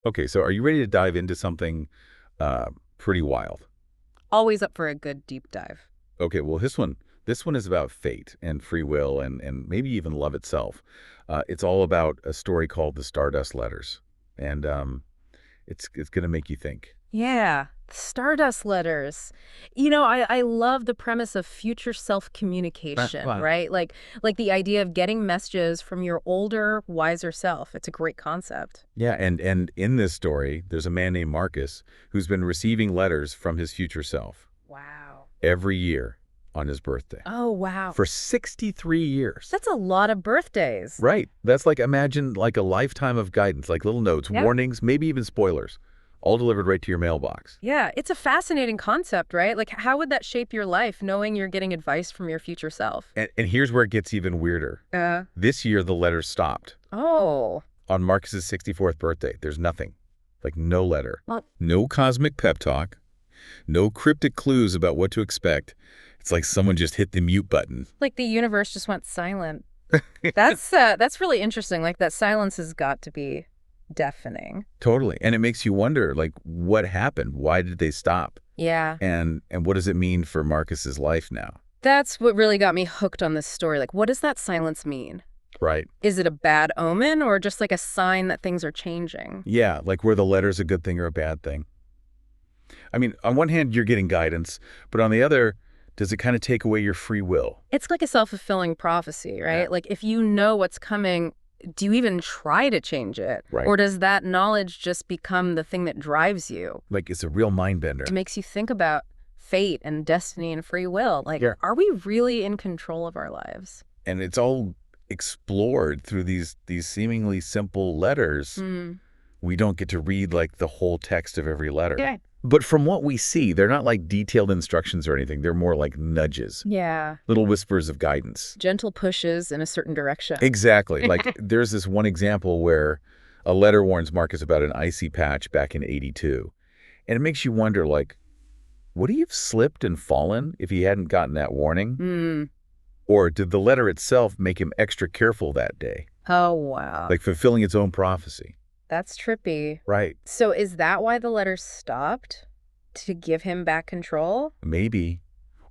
Okay, so are you ready to dive into something uh, pretty wild? Always up for a good deep dive. Okay, well, this one is about fate and free will and maybe even love itself. It's all about a story called the Stardust Letters, and it's going to make you think. Yeah, Stardust Letters. I love the premise of future self-communication, Wow. right? Like the idea of getting messages from your older, wiser self. It's a great concept. Yeah, and in this story, there's a man named Marcus who's been receiving letters from his future self Wow. every year on his birthday Oh, wow. for 63 years. That's a lot of birthdays. Right. That's like imagine like a lifetime of guidance, like little notes, Yeah. warnings, maybe even spoilers, all delivered right to your mailbox. Yeah, it's a fascinating concept, right? Like, how would that shape your life, knowing you're getting advice from your future self? And here's where it gets even weirder. This year, the letters stopped. Oh. On Marcus's 64th birthday, there's nothing. Like no letter. Well, No cosmic pep talk. No cryptic clues about what to expect. It's like someone just hit the mute button. like the universe just went silent. That's really interesting. Like that silence has got to be deafening. Totally. And it makes you wonder, like, what happened? Why did they stop? Yeah. And what does it mean for Marcus's life now? That's what really got me hooked on this story. Like, what does that silence mean? Right. Is it a bad omen or just like a sign that things are changing? Yeah, like were the letters a good thing or a bad thing? I mean, on one hand, you're getting guidance, but on the other, does it kind of take away your free will? It's like a self-fulfilling prophecy, Yeah. right? Like if you know what's coming, do you even try to change it? Right. Or does that knowledge just become the thing that drives you? Like it's a real mind bender. It makes you think about fate and destiny and free will. Like, Yeah. are we really in control of our lives? And it's all explored through these seemingly simple letters. Hmm. We don't get to read like the whole text of every letter. Yeah. But from what we see, they're not like detailed instructions or anything. They're more like nudges, Yeah. little whispers of guidance. Gentle pushes in a certain direction. Exactly. Like there's this one example where a letter warns Marcus about an icy patch back in '82. And it makes you wonder, like, would he have slipped and fallen if he hadn't gotten that warning? Hmm. Or did the letter itself make him extra careful that day, Oh, wow. like fulfilling its own prophecy? That's trippy. Right. So is that why the letter stopped? To give him back control? Maybe.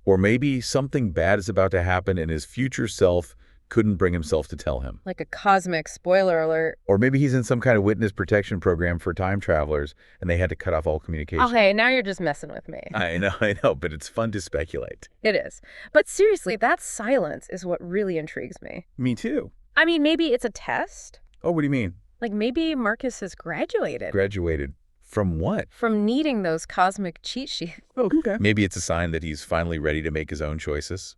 Or maybe something bad is about to happen and his future self couldn't bring himself to tell him. Like a cosmic spoiler alert. Or maybe he's in some kind of witness protection program for time travelers and they had to cut off all communication. Okay, now you're just messing with me. I know, but it's fun to speculate. It is. But seriously, that silence is what really intrigues me. Me too. I mean, maybe it's a test. Oh, what do you mean? Like maybe Marcus has graduated Graduated from what? from needing those cosmic cheat sheets. Oh, okay. Maybe it's a sign that he's finally ready to make his own choices.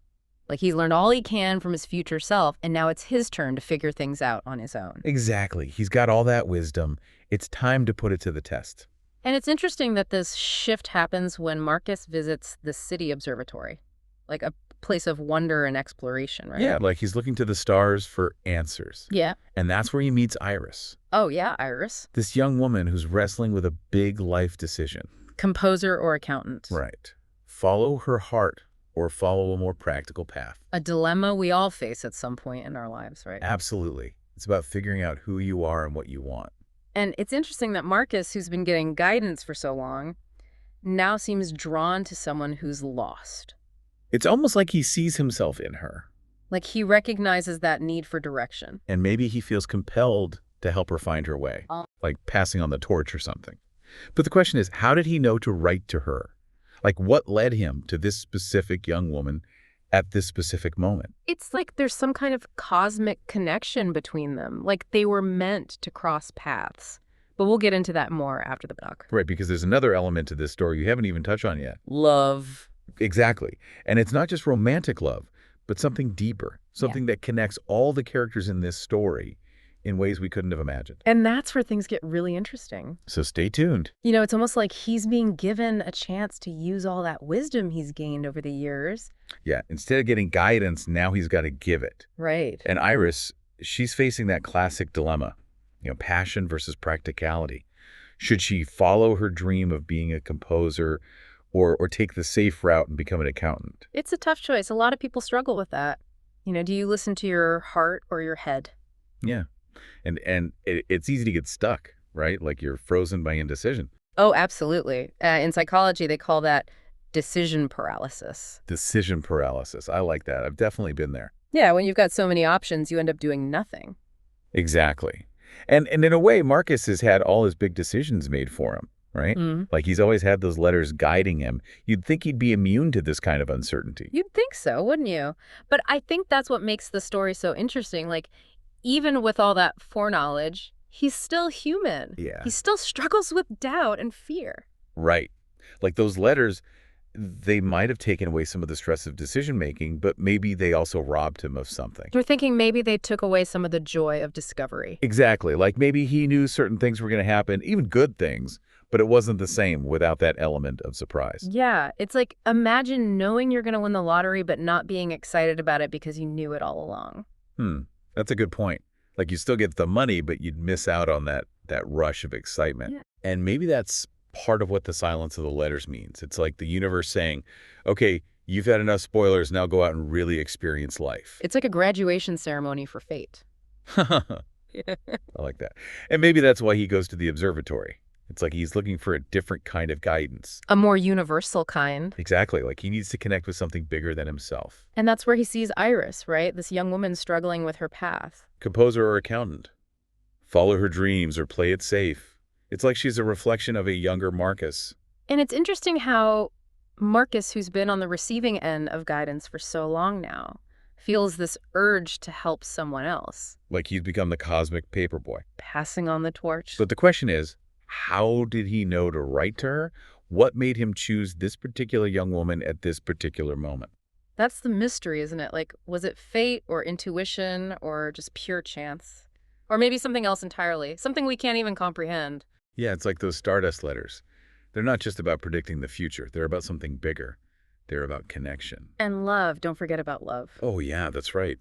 Like he's learned all he can from his future self, and now it's his turn to figure things out on his own. Exactly. He's got all that wisdom. It's time to put it to the test. And it's interesting that this shift happens when Marcus visits the city observatory, like a place of wonder and exploration, right? Yeah, like he's looking to the stars for answers. Yeah. And that's where he meets Iris, Oh, yeah, Iris. this young woman who's wrestling with a big life decision. Composer or accountant. Right. Follow her heart or follow a more practical path. A dilemma we all face at some point in our lives, right? Absolutely. It's about figuring out who you are and what you want. And it's interesting that Marcus, who's been getting guidance for so long, now seems drawn to someone who's lost. It's almost like he sees himself in her, Like he recognizes that need for direction. and maybe he feels compelled to help her find her way, like passing on the torch or something. But the question is, how did he know to write to her? Like, what led him to this specific young woman at this specific moment? It's like there's some kind of cosmic connection between them. Like they were meant to cross paths. But we'll get into that more after the book. Right, because there's another element to this story you haven't even touched on yet. Love. Exactly. And it's not just romantic love, but something deeper, something that connects all the characters in this story in ways we couldn't have imagined. And that's where things get really interesting. So stay tuned. It's almost like he's being given a chance to use all that wisdom he's gained over the years. Yeah, instead of getting guidance, now he's got to give it. Right. And Iris, she's facing that classic dilemma, passion versus practicality. Should she follow her dream of being a composer or take the safe route and become an accountant? It's a tough choice. A lot of people struggle with that. Do you listen to your heart or your head? Yeah. And it's easy to get stuck. right? Like you're frozen by indecision. Oh, absolutely. In psychology, they call that decision paralysis. Decision paralysis. I like that. I've definitely been there. Yeah, when you've got so many options, you end up doing nothing. Exactly. And in a way, Marcus has had all his big decisions made for him, right? Mm. Like he's always had those letters guiding him. You'd think he'd be immune to this kind of uncertainty. You'd think so, wouldn't you? But I think that's what makes the story so interesting. Like, even with all that foreknowledge, he's still human. Yeah. He still struggles with doubt and fear. Right. Like those letters, they might have taken away some of the stress of decision making, but maybe they also robbed him of something. You're thinking maybe they took away some of the joy of discovery. Exactly. Like maybe he knew certain things were going to happen, even good things, but it wasn't the same without that element of surprise. Yeah, it's like imagine knowing you're going to win the lottery but not being excited about it because you knew it all along. That's a good point. Like you still get the money, but you'd miss out on that rush of excitement. Yeah. And maybe that's part of what the silence of the letters means. It's like the universe saying, okay, you've had enough spoilers, now go out and really experience life. It's like a graduation ceremony for fate. I like that. And maybe that's why he goes to the observatory. It's like he's looking for a different kind of guidance. A more universal kind. Exactly. Like he needs to connect with something bigger than himself. And that's where he sees Iris, right? This young woman struggling with her path. Composer or accountant. Follow her dreams or play it safe. It's like she's a reflection of a younger Marcus. And it's interesting how Marcus, who's been on the receiving end of guidance for so long now, feels this urge to help someone else, Like he's become the cosmic paperboy. passing on the torch. But the question is, how did he know to write to her? What made him choose this particular young woman at this particular moment? That's the mystery, isn't it? Like, was it fate or intuition or just pure chance? Or maybe something else entirely, something we can't even comprehend. Yeah, it's like those Stardust Letters. They're not just about predicting the future. They're about something bigger. They're about connection. And love, don't forget about love. Oh, yeah, that's right.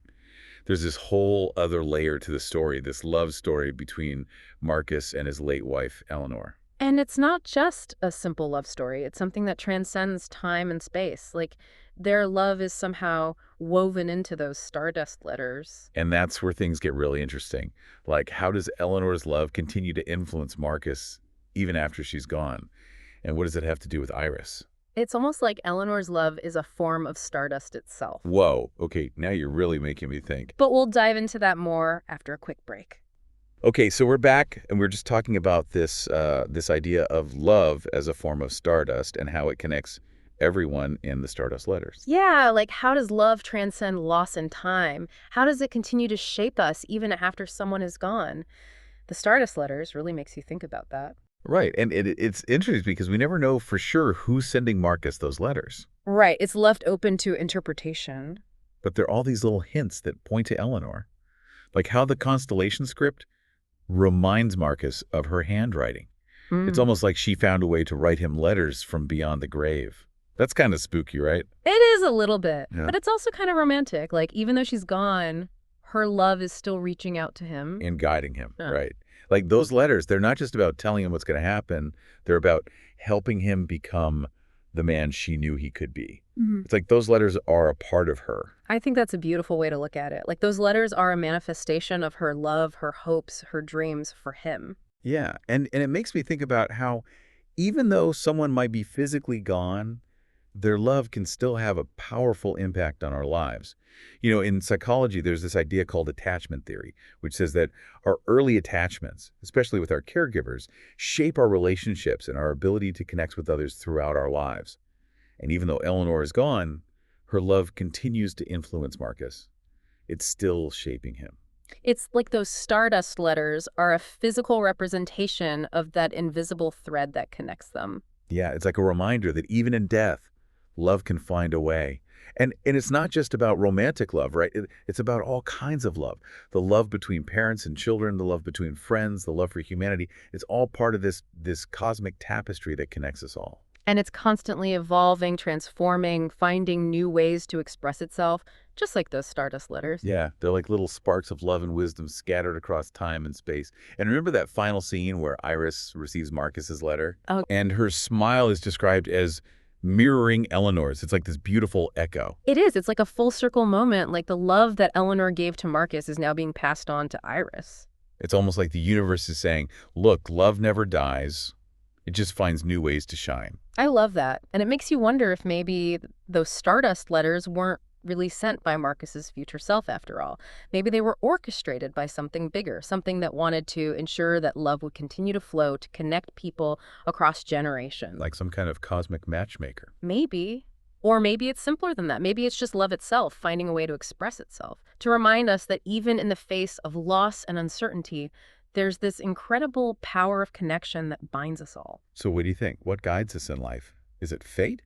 There's this whole other layer to the story, this love story between Marcus and his late wife, Eleanor. And it's not just a simple love story. It's something that transcends time and space. Like, their love is somehow woven into those Stardust Letters. And that's where things get really interesting. Like, how does Eleanor's love continue to influence Marcus even after she's gone? And what does it have to do with Iris? It's almost like Eleanor's love is a form of Stardust itself. Whoa, okay, now you're really making me think. But we'll dive into that more after a quick break. Okay, so we're back, and we're just talking about this idea of love as a form of stardust and how it connects everyone in the Stardust Letters. Yeah, like how does love transcend loss and time? How does it continue to shape us even after someone is gone? The Stardust Letters really makes you think about that. Right, and it's interesting because we never know for sure who's sending Marcus those letters. Right, it's left open to interpretation. But there are all these little hints that point to Eleanor. Like how the constellation script reminds Marcus of her handwriting. It's almost like she found a way to write him letters from beyond the grave. That's kind of spooky, right? It is a little bit, Yeah. but it's also kind of romantic. Like, even though she's gone, her love is still reaching out to him. And guiding him, Yeah. right? Like those letters, they're not just about telling him what's going to happen. They're about helping him become the man she knew he could be. It's like those letters are a part of her. I think that's a beautiful way to look at it. Like, those letters are a manifestation of her love, her hopes, her dreams for him. Yeah, and it makes me think about how even though someone might be physically gone, their love can still have a powerful impact on our lives. You know, in psychology, there's this idea called attachment theory, which says that our early attachments, especially with our caregivers, shape our relationships and our ability to connect with others throughout our lives. And even though Eleanor is gone, her love continues to influence Marcus. It's still shaping him. It's like those Stardust Letters are a physical representation of that invisible thread that connects them. Yeah, it's like a reminder that even in death, love can find a way. And it's not just about romantic love, right? It's about all kinds of love. The love between parents and children, the love between friends, the love for humanity. It's all part of this cosmic tapestry that connects us all. And it's constantly evolving, transforming, finding new ways to express itself, just like those Stardust Letters. Yeah, they're like little sparks of love and wisdom scattered across time and space. And remember that final scene where Iris receives Marcus's letter? Oh. And her smile is described as mirroring Eleanor's. It's like this beautiful echo. It is. It's like a full circle moment. Like the love that Eleanor gave to Marcus is now being passed on to Iris. It's almost like the universe is saying, look, love never dies. It just finds new ways to shine. I love that. And it makes you wonder if maybe those Stardust letters weren't really sent by Marcus's future self after all. Maybe they were orchestrated by something bigger, something that wanted to ensure that love would continue to flow, to connect people across generations. Like some kind of cosmic matchmaker. Maybe. Or maybe it's simpler than that. Maybe it's just love itself, finding a way to express itself, to remind us that even in the face of loss and uncertainty, there's this incredible power of connection that binds us all. So what do you think? What guides us in life? Is it fate?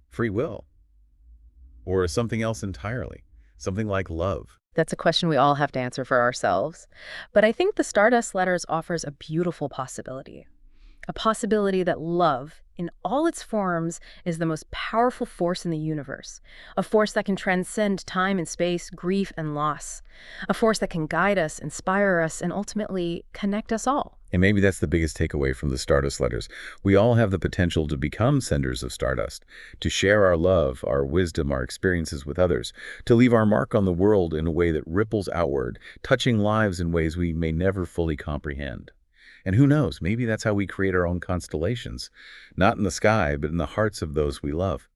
Free will? Or something else entirely? Something like love? That's a question we all have to answer for ourselves. But I think the Stardust Letters offers a beautiful possibility. A possibility that love, in all its forms, is the most powerful force in the universe. A force that can transcend time and space, grief and loss. A force that can guide us, inspire us, and ultimately connect us all. And maybe that's the biggest takeaway from the Stardust Letters. We all have the potential to become senders of stardust, to share our love, our wisdom, our experiences with others, to leave our mark on the world in a way that ripples outward, touching lives in ways we may never fully comprehend. And who knows, maybe that's how we create our own constellations, not in the sky, but in the hearts of those we love.